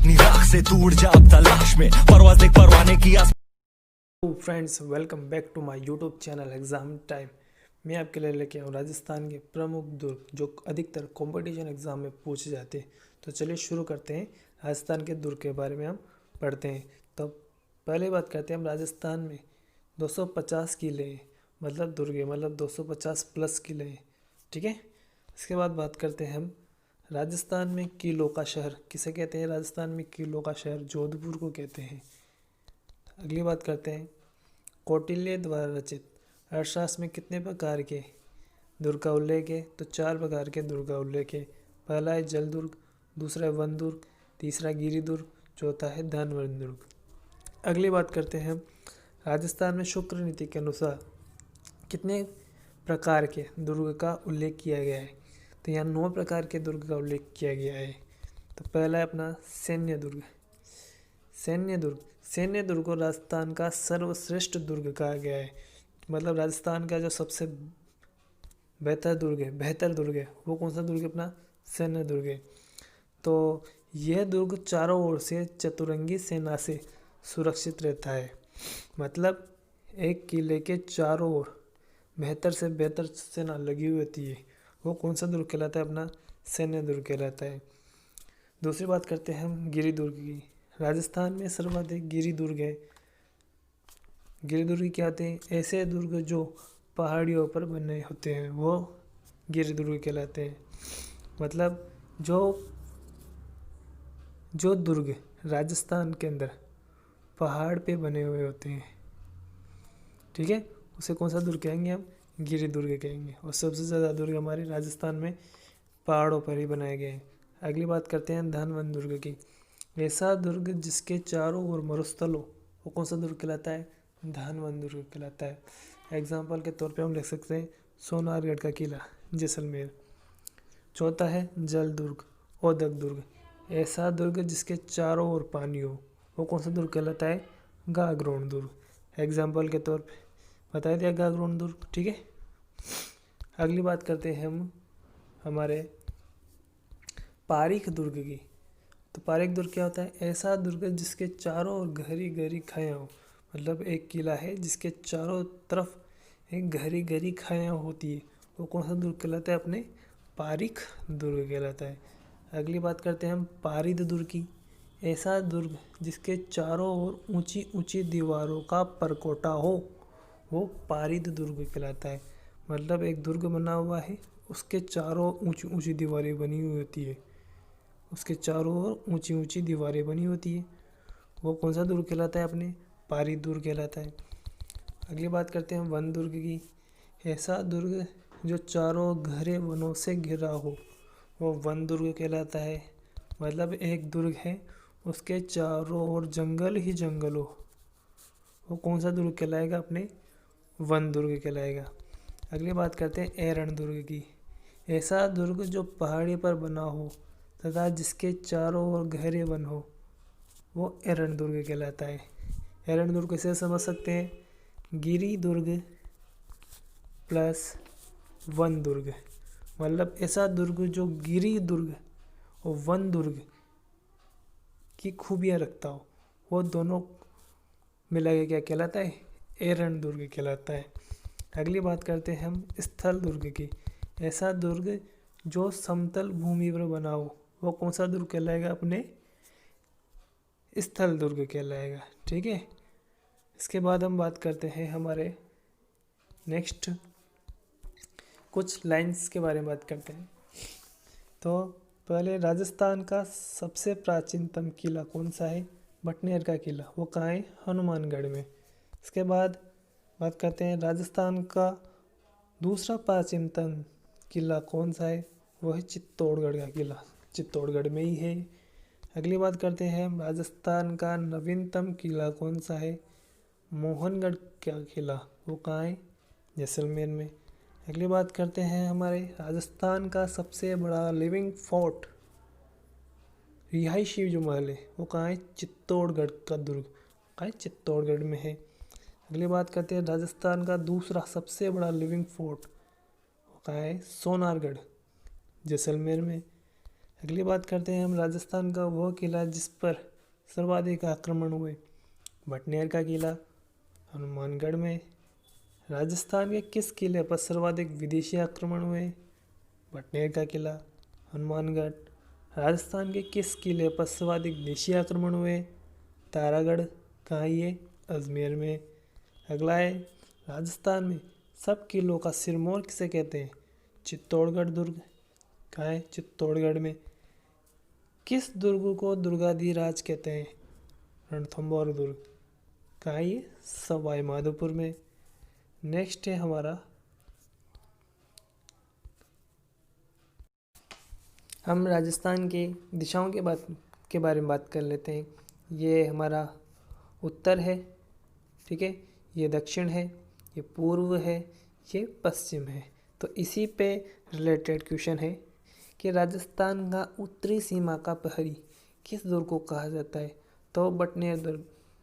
अपनी राख से तू उड़ जा अब तलाश में परवाज़ देख परवाने की आस। Friends, welcome back to my YouTube channel exam time. मैं आपके लिए लेके आऊँ राजस्थान के प्रमुख दुर्ग जो अधिकतर कंपटीशन एग्ज़ाम में पूछे जाते हैं। तो चलिए शुरू करते हैं। राजस्थान के दुर्ग के बारे में हम पढ़ते हैं। तो पहले बात करते हैं हम राजस्थान में 250 किले हैं, मतलब दुर्ग है, मतलब 250 प्लस किले हैं। ठीक है। इसके बाद बात करते हैं हम राजस्थान में किलों का शहर किसे कहते हैं। राजस्थान में किलों का शहर जोधपुर को कहते हैं। अगली बात करते हैं कौटिल्य द्वारा रचित अर्थशास्त्र में कितने प्रकार के दुर्ग का उल्लेख है। तो 4 प्रकार के दुर्ग का उल्लेख है। पहला है जल दुर्ग, दूसरा है वन दुर्ग, तीसरा गिरी दुर्ग, चौथा है धनवन दुर्ग। अगली बात करते हैं हम राजस्थान में शुक्र नीति के अनुसार कितने प्रकार के दुर्ग का उल्लेख किया गया है। तो यहाँ 9 प्रकार के दुर्ग का उल्लेख किया गया है। तो पहला है अपना सैन्य दुर्ग। सैन्य दुर्ग को राजस्थान का सर्वश्रेष्ठ दुर्ग कहा गया है। मतलब राजस्थान का जो सबसे बेहतर दुर्ग है वो कौन सा दुर्ग है। अपना सैन्य दुर्ग है। तो यह दुर्ग चारों ओर से चतुरंगी सेना से सुरक्षित रहता है। मतलब एक किले के चारों ओर बेहतर से बेहतर सेना लगी हुई होती है। वो कौन सा दुर्ग कहलाता है। अपना सैन्य दुर्ग कहलाता है। दूसरी बात करते हैं हम गिरी दुर्ग की। राजस्थान में सर्वाधिक गिरी दुर्ग है। गिरी दुर्ग क्या होते हैं। ऐसे दुर्ग जो पहाड़ियों पर बने होते हैं वो गिरी दुर्ग कहलाते हैं। मतलब जो दुर्ग राजस्थान के अंदर पहाड़ पे बने हुए होते हैं, ठीक है, उसे कौन सा दुर्ग कहेंगे। हम गिरी दुर्ग कहेंगे। और सबसे ज़्यादा दुर्ग हमारे राजस्थान में पहाड़ों पर ही बनाए गए हैं। अगली बात करते हैं धनवन दुर्ग की। ऐसा दुर्ग जिसके चारों ओर मरुस्थल हो वो कौन सा दुर्ग कहलाता है। धनवन दुर्ग कहलाता है। एग्जाम्पल के तौर पे हम लिख सकते हैं सोनारगढ़ का किला जैसलमेर। चौथा है जल दुर्ग ओदक दुर्ग। ऐसा दुर्ग जिसके चारों ओर पानी हो वो कौन सा दुर्ग कहलाता है। गागरोन दुर्ग। एग्जाम्पल के तौर पे बता दिया गागरोन दुर्ग। ठीक है। अगली बात करते हैं हम हमारे पारीख दुर्ग की। तो पारीख दुर्ग क्या होता है। ऐसा दुर्ग जिसके चारों ओर गहरी गहरी खायां हो। मतलब एक किला है जिसके चारों तरफ एक गहरी गहरी खायां होती है वो कौन सा दुर्ग कहलाता है। अपने पारीख दुर्ग कहलाता है। अगली बात करते हैं हम पारिद दुर्ग की। ऐसा दुर्ग जिसके चारों ओर ऊंची ऊंची दीवारों का परकोटा हो वो पारिद दुर्ग कहलाता है। मतलब एक दुर्ग बना हुआ है, उसके चारों ऊंची ऊंची दीवारें बनी हुई होती है, उसके चारों ओर ऊंची ऊंची दीवारें बनी होती है, वो कौन सा दुर्ग कहलाता है। अपने पारिद दुर्ग कहलाता है। अगली बात करते हैं वन दुर्ग की। ऐसा दुर्ग जो चारों घरे वनों से घिरा हो वो वन दुर्ग कहलाता है। मतलब एक दुर्ग है उसके चारों ओर जंगल ही जंगल हो वो कौन सा दुर्ग कहलाएगा। अपने वन दुर्ग कहलाएगा। अगली बात करते हैं एरण दुर्ग की। ऐसा दुर्ग जो पहाड़ी पर बना हो तथा जिसके चारों ओर गहरे वन हो वो एरण दुर्ग कहलाता है। एरण दुर्ग कैसे समझ सकते हैं। गिरी दुर्ग प्लस वन दुर्ग। मतलब ऐसा दुर्ग जो गिरी दुर्ग और वन दुर्ग की खूबियाँ रखता हो वो दोनों मिला के क्या कहलाता है। एरण दुर्ग कहलाता है। अगली बात करते हैं हम स्थल दुर्ग की। ऐसा दुर्ग जो समतल भूमि पर बना हो वो कौन सा दुर्ग कहलाएगा। अपने स्थल दुर्ग कहलाएगा। ठीक है। इसके बाद हम बात करते हैं हमारे नेक्स्ट कुछ लाइंस के बारे में बात करते हैं। तो पहले राजस्थान का सबसे प्राचीनतम किला कौन सा है। भटनेर का किला। वो कहाँ है। हनुमानगढ़ में। इसके बाद बात करते हैं राजस्थान का दूसरा प्राचीनतम किला कौन सा है। वो है चित्तौड़गढ़ का किला, चित्तौड़गढ़ में ही है। अगली बात करते हैं राजस्थान का नवीनतम किला कौन सा है। मोहनगढ़ का किला। वो कहाँ है। जैसलमेर में। अगली बात करते हैं हमारे राजस्थान का सबसे बड़ा लिविंग फोर्ट रिहायशी जो महल है वो कहाँ है। चित्तौड़गढ़ का दुर्ग कहाँ है। चित्तौड़गढ़ में है। अगली बात करते हैं राजस्थान का दूसरा सबसे बड़ा लिविंग फोर्ट वो कहाँ है। सोनारगढ़ जैसलमेर में। अगली बात करते हैं हम राजस्थान का वो किला जिस पर सर्वाधिक आक्रमण हुए। भटनेर का किला हनुमानगढ़ में। राजस्थान के किस किले पर सर्वाधिक विदेशी आक्रमण हुए? भटनेर का किला हनुमानगढ़। राजस्थान के किस किले पर सर्वाधिक देशी आक्रमण हुए? तारागढ़। कहाँ ये? अजमेर में। अगला है राजस्थान में सब किलों का सिरमौर किसे कहते हैं? चित्तौड़गढ़ दुर्ग। कहाँ है? चित्तौड़गढ़ में। किस दुर्ग को दुर्गाधिराज कहते हैं? रणथंभौर दुर्ग। कहाँ है ये? सवाई माधोपुर में। नेक्स्ट है हमारा, हम राजस्थान के दिशाओं के बारे में बात कर लेते हैं। ये हमारा उत्तर है, ठीक है, ये दक्षिण है, ये पूर्व है, ये पश्चिम है। तो इसी पे रिलेटेड क्वेश्चन है कि राजस्थान का उत्तरी सीमा का प्रहरी किस दुर्ग को कहा जाता है? तो बटनेर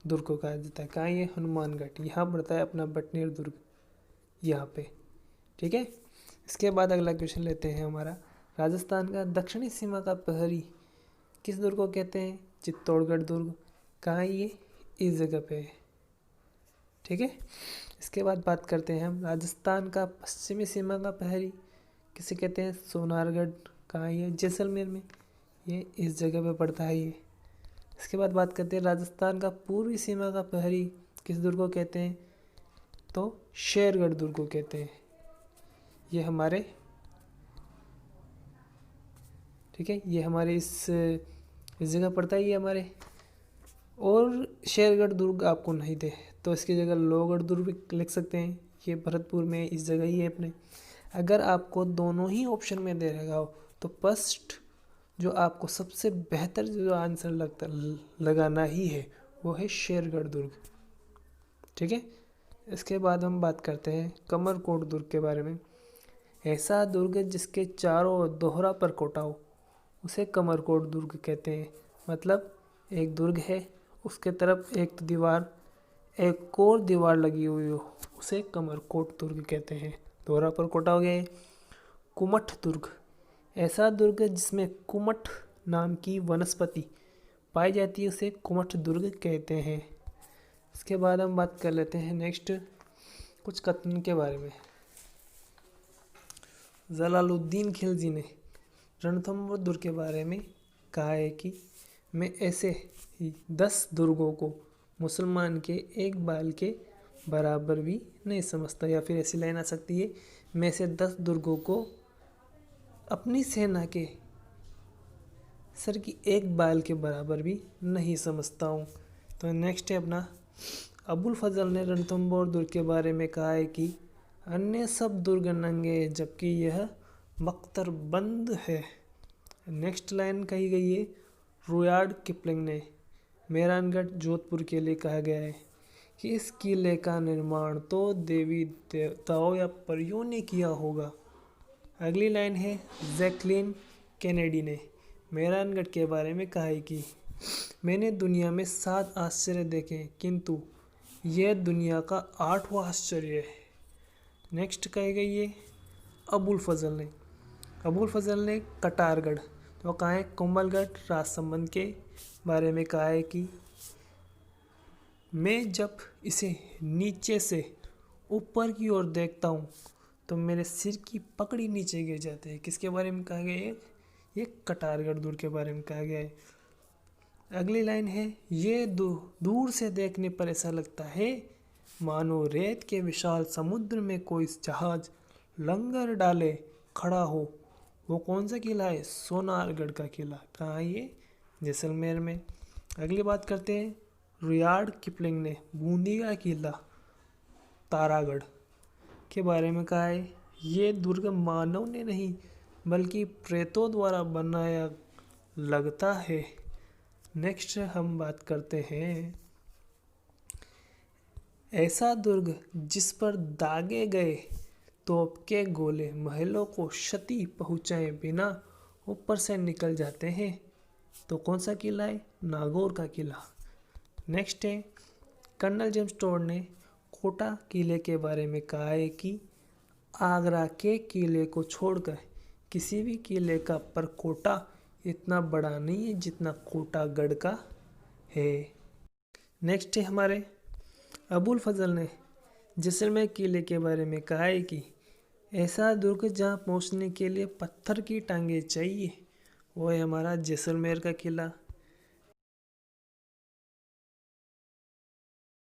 दुर्ग को कहा जाता है। कहाँ? ये हनुमानगढ़। यहाँ पड़ता है अपना बटनेर दुर्ग, यहाँ पे, ठीक है। इसके बाद अगला क्वेश्चन लेते हैं हमारा, राजस्थान का दक्षिणी सीमा का प्रहरी किस दुर्ग को कहते हैं? चित्तौड़गढ़ दुर्ग। कहाँ ये? इस जगह पे है, ठीक है। इसके बाद बात करते हैं हम, राजस्थान का पश्चिमी सीमा का प्रहरी किसे कहते हैं? सोनारगढ़। कहाँ ये? जैसलमेर में। ये इस जगह पे पड़ता है ये। इसके बाद बात करते हैं राजस्थान का पूर्वी सीमा का प्रहरी किस दुर्ग को कहते हैं? तो शेरगढ़ दुर्ग को कहते हैं। ये हमारे, ठीक है, ये हमारे इस जगह पड़ता है ये हमारे। और शेरगढ़ दुर्ग आपको नहीं दे तो इसकी जगह लोहगढ़ दुर्ग भी लिख सकते हैं। ये भरतपुर में इस जगह ही है अपने। अगर आपको दोनों ही ऑप्शन में दे रहेगा हो तो फर्स्ट जो आपको सबसे बेहतर जो आंसर लगाना ही है वो है शेरगढ़ दुर्ग, ठीक है। इसके बाद हम बात करते हैं कमरकोट दुर्ग के बारे में। ऐसा दुर्ग जिसके चारों ओर दोहरा परकोटा हो उसे कमरकोट दुर्ग कहते हैं। मतलब एक दुर्ग है, उसके तरफ एक दीवार, एक और दीवार लगी हुई हो, उसे कमरकोट दुर्ग कहते हैं। दोहरा परकोटा हो गया। कुमठ दुर्ग, ऐसा दुर्ग जिसमें कुमठ नाम की वनस्पति पाई जाती है उसे कुमठ दुर्ग कहते हैं। इसके बाद हम बात कर लेते हैं नेक्स्ट कुछ कथन के बारे में। जलालुद्दीन खिलजी ने रणथंभौर दुर्ग के बारे में कहा है कि मैं ऐसे ही 10 दुर्गों को मुसलमान के एक बाल के बराबर भी नहीं समझता, या फिर ऐसी लाइन आ सकती है, मैं ऐसे 10 दुर्गों को अपनी सेना के सर की एक बाल के बराबर भी नहीं समझता हूँ। तो नेक्स्ट है अपना, अबुल फजल ने रणथंभौर दुर्ग के बारे में कहा है कि अन्य सब दुर्ग नंगे जबकि यह बख्तरबंद है। नेक्स्ट लाइन कही गई है रुयार्ड किपलिंग ने मेहरानगढ़ जोधपुर के लिए कहा गया है कि इस किले का निर्माण तो देवी देवताओं या परियों ने किया होगा। अगली लाइन है जैकलिन कैनेडी ने मेहरानगढ़ के बारे में कहा है कि मैंने दुनिया में 7 आश्चर्य देखे किंतु यह दुनिया का 8वां आश्चर्य है। नेक्स्ट कही गई है अबुल फजल ने कटारगढ़ जो कहा है कोमलगढ़ राजसमंद के बारे में कहा है कि मैं जब इसे नीचे से ऊपर की ओर देखता हूँ तो मेरे सिर की पकड़ी नीचे गिर जाती है। किसके बारे में कहा गया है? ये कटारगढ़ दुर्ग के बारे में कहा गया है। अगली लाइन है ये दूर से देखने पर ऐसा लगता है मानो रेत के विशाल समुद्र में कोई जहाज लंगर डाले खड़ा हो। वो कौन सा किला है? सोनारगढ़ का किला। कहाँ है ये? जैसलमेर में। अगली बात करते हैं रुयार्ड किपलिंग ने बूंदी का किला तारागढ़ के बारे में कहा है ये दुर्ग मानव ने नहीं बल्कि प्रेतों द्वारा बनाया लगता है। नेक्स्ट हम बात करते हैं ऐसा दुर्ग जिस पर दागे गए तोप के गोले महलों को क्षति पहुँचाए बिना ऊपर से निकल जाते हैं। तो कौन सा किला है? नागौर का किला। नेक्स्ट है कर्नल जेम्स टोड ने कोटा किले के बारे में कहा है कि आगरा के किले को छोड़कर किसी भी किले का परकोटा इतना बड़ा नहीं है जितना कोटागढ़ का है। नेक्स्ट है हमारे अबुल फजल ने जैसलमेर किले के बारे में कहा है कि ऐसा दुर्ग जहाँ पहुँचने के लिए पत्थर की टांगे चाहिए, वो है हमारा जैसलमेर का किला।